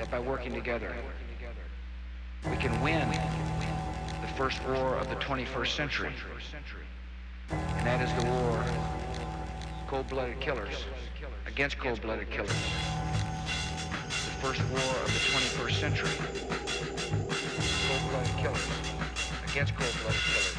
that by working together, we can win the first war of the 21st century, and that is the war of cold-blooded killers against cold-blooded killers. The first war of the 21st century, cold-blooded killers against cold-blooded killers.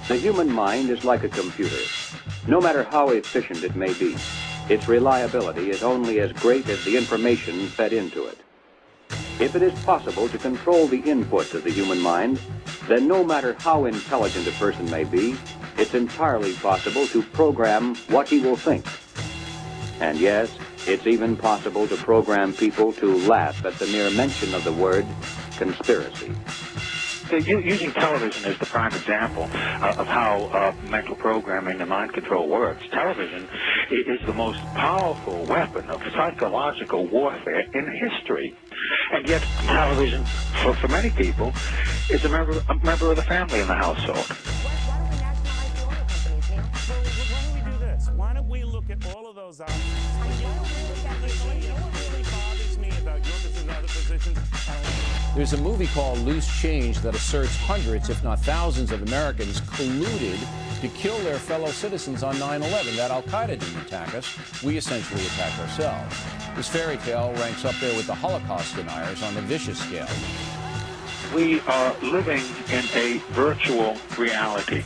The human mind is like a computer. No matter how efficient it may be, its reliability is only as great as the information fed into it. If it is possible to control the inputs of the human mind, then no matter how intelligent a person may be, it's entirely possible to program what he will think. And yes, it's even possible to program people to laugh at the mere mention of the word conspiracy. Using television as the prime example of how mental programming and mind control works, television is the most powerful weapon of psychological warfare in history. And yet television, for many people, is a member of the family in the household. Why don't we do this? Why don't we look at all of those options? You know what really bothers me about your position and other positions? There's a movie called Loose Change that asserts hundreds, if not thousands, of Americans colluded to kill their fellow citizens on 9/11. That Al-Qaeda didn't attack us. We essentially attacked ourselves. This fairy tale ranks up there with the Holocaust deniers on the vicious scale. We are living in a virtual reality.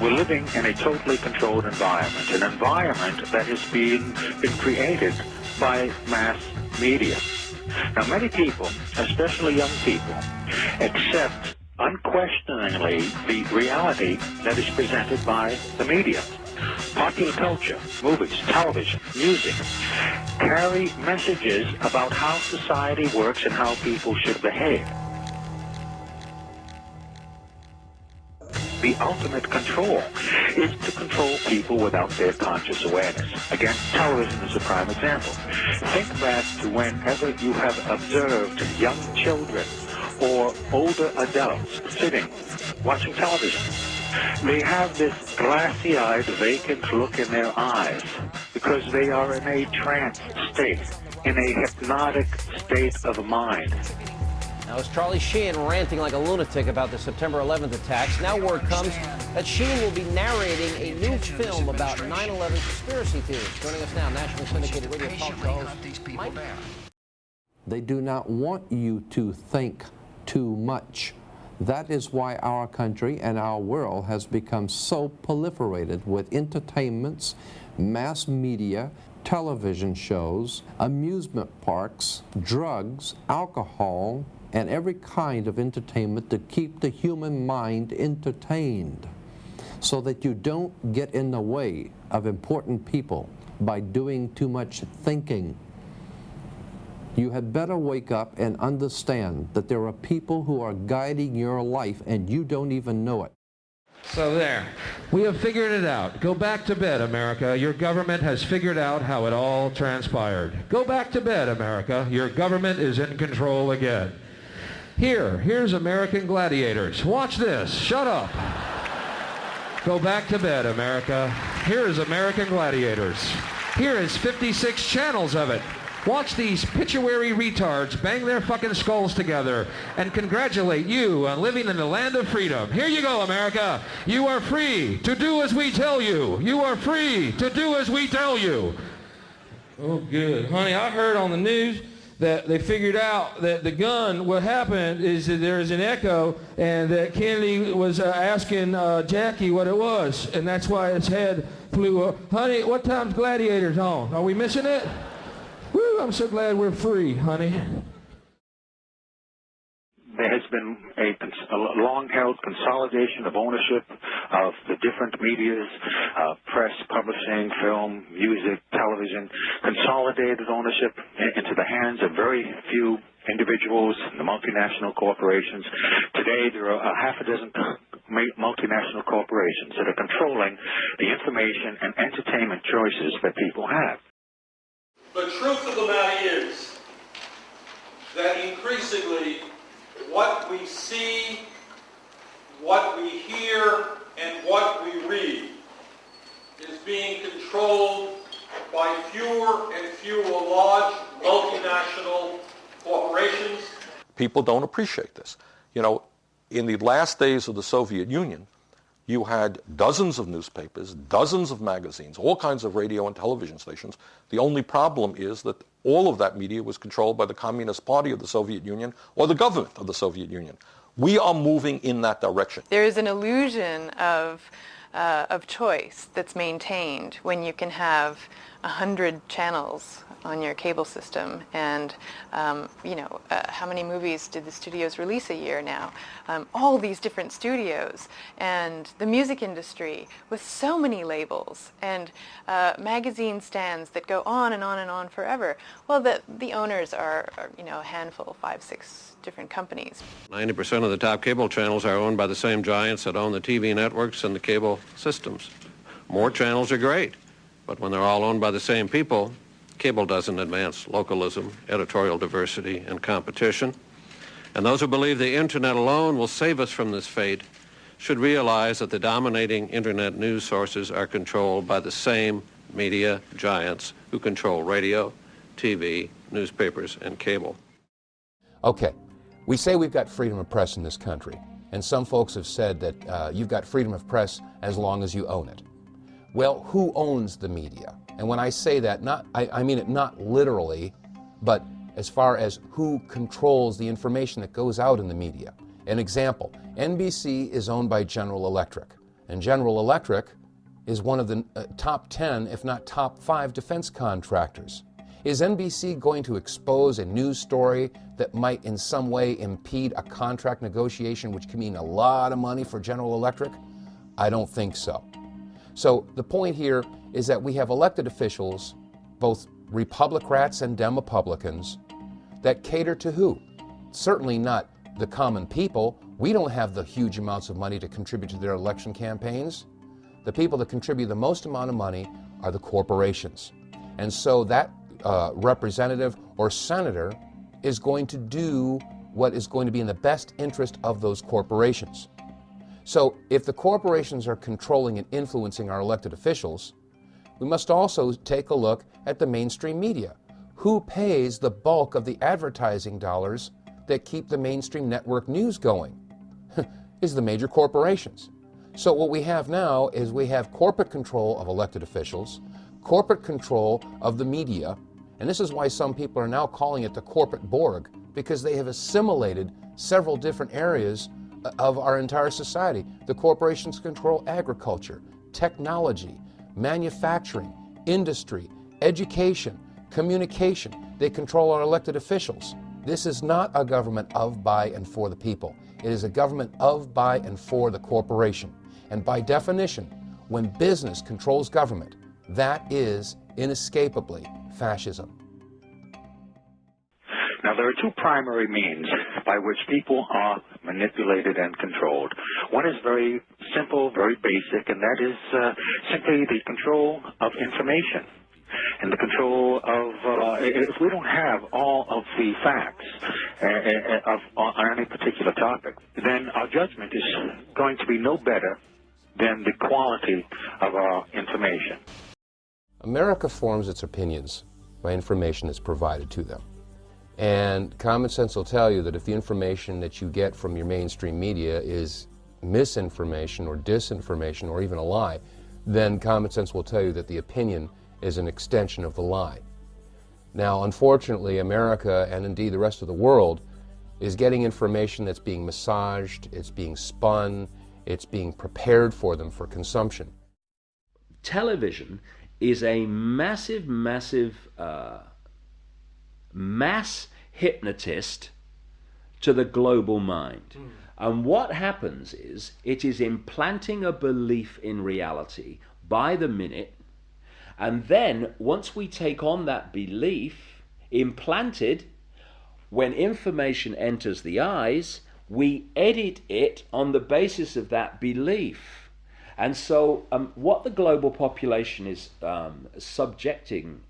We're living in a totally controlled environment, an environment that has been created by mass media. Now, many people, especially young people, accept unquestioningly the reality that is presented by the media. Popular culture, movies, television, music, carry messages about how society works and how people should behave. The ultimate control is to control people without their conscious awareness. Again, television is a prime example. Think back to whenever you have observed young children or older adults sitting, watching television. They have this glassy-eyed, vacant look in their eyes because they are in a trance state, in a hypnotic state of mind. Now, as Charlie Sheen ranting like a lunatic about the September 11th attacks, now word comes that Sheen will be narrating a new film about 9/11 conspiracy theories. Joining us now, nationally syndicated radio talk show host Mike. They do not want you to think too much. That is why our country and our world has become so proliferated with entertainments, mass media, television shows, amusement parks, drugs, alcohol, and every kind of entertainment to keep the human mind entertained so that you don't get in the way of important people by doing too much thinking. You had better wake up and understand that there are people who are guiding your life and you don't even know it. So there, we have figured it out. Go back to bed, America. Your government has figured out how it all transpired. Go back to bed, America. Your government is in control again. Here's American gladiators. Watch this. Shut up. Go back to bed, America. Here is American gladiators. Here is 56 channels of it. Watch these pituitary retards bang their fucking skulls together and congratulate you on living in the land of freedom. Here you go, America. You are free to do as we tell you. You are free to do as we tell you. Oh, good. Honey, I heard on the news that they figured out that the gun, what happened is that there's an echo and that Kennedy was asking Jackie what it was, and that's why his head flew up. Honey, what time's Gladiators on? Are we missing it? Woo, I'm so glad we're free, honey. There has been a long-held consolidation of ownership of the different medias, press, publishing, film, music, television, consolidated ownership into the hands of very few individuals, the multinational corporations. Today, there are half a dozen multinational corporations that are controlling the information and entertainment choices that people have. The truth of the matter is that increasingly what we see, what we hear, and what we read is being controlled by fewer and fewer large multinational corporations. People don't appreciate this. You know, in the last days of the Soviet Union, you had dozens of newspapers, dozens of magazines, all kinds of radio and television stations. The only problem is that all of that media was controlled by the Communist Party of the Soviet Union or the government of the Soviet Union. We are moving in that direction. There is an illusion of choice that's maintained when you can have 100 channels on your cable system, and how many movies did the studios release a year now? All these different studios, and the music industry with so many labels, and magazine stands that go on and on and on forever. Well, the owners are a handful, 5, 6 different companies. 90% of the top cable channels are owned by the same giants that own the TV networks and the cable systems. More channels are great, but when they're all owned by the same people, cable doesn't advance localism, editorial diversity, and competition. And those who believe the internet alone will save us from this fate should realize that the dominating internet news sources are controlled by the same media giants who control radio, TV, newspapers, and cable. Okay, we say we've got freedom of press in this country, and some folks have said that you've got freedom of press as long as you own it. Well, who owns the media? And when I say that, I mean it not literally, but as far as who controls the information that goes out in the media. An example, NBC is owned by General Electric, and General Electric is one of the top 10, if not top 5 defense contractors. Is NBC going to expose a news story that might in some way impede a contract negotiation, which can mean a lot of money for General Electric? I don't think so. So the point here is that we have elected officials, both Republicans and Demopublicans, that cater to who? Certainly not the common people. We don't have the huge amounts of money to contribute to their election campaigns. The people that contribute the most amount of money are the corporations. And so that representative or senator is going to do what is going to be in the best interest of those corporations. So if the corporations are controlling and influencing our elected officials, we must also take a look at the mainstream media. Who pays the bulk of the advertising dollars that keep the mainstream network news going? Is the major corporations. So what we have now is we have corporate control of elected officials, corporate control of the media, and this is why some people are now calling it the corporate Borg, because they have assimilated several different areas of our entire society. The corporations control agriculture, technology, manufacturing, industry, education, communication. They control our elected officials. This is not a government of, by, and for the people. It is a government of, by, and for the corporation. And by definition, when business controls government, that is inescapably fascism. Now, there are two primary means by which people are manipulated and controlled. One is very simple, very basic, and that is simply the control of information and the control of, if we don't have all of the facts on any particular topic, then our judgment is going to be no better than the quality of our information. America forms its opinions by information that's provided to them. And common sense will tell you that if the information that you get from your mainstream media is misinformation or disinformation or even a lie, then common sense will tell you that the opinion is an extension of the lie. Now, unfortunately, America, and indeed the rest of the world, is getting information that's being massaged, it's being spun, it's being prepared for them for consumption. Television is a massive mass hypnotist to the global mind. And what happens is it is implanting a belief in reality by the minute, and then once we take on that belief implanted, when information enters the eyes, we edit it on the basis of that belief. And so what the global population is subjected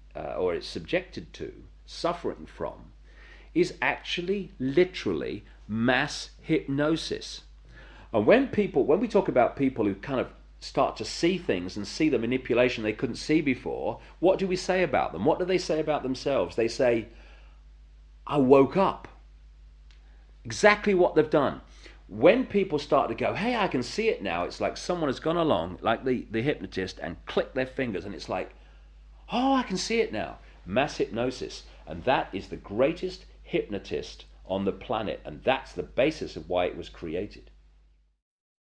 to, suffering from, is actually literally mass hypnosis. And when we talk about people who kind of start to see things and see the manipulation they couldn't see before, what do we say about them? What do they say about themselves? They say, I woke up. Exactly what they've done. When people start to go, hey, I can see it now, it's like someone has gone along, like the hypnotist, and clicked their fingers, and it's like, oh, I can see it now. Mass hypnosis. And that is the greatest hypnotist on the planet, and that's the basis of why it was created.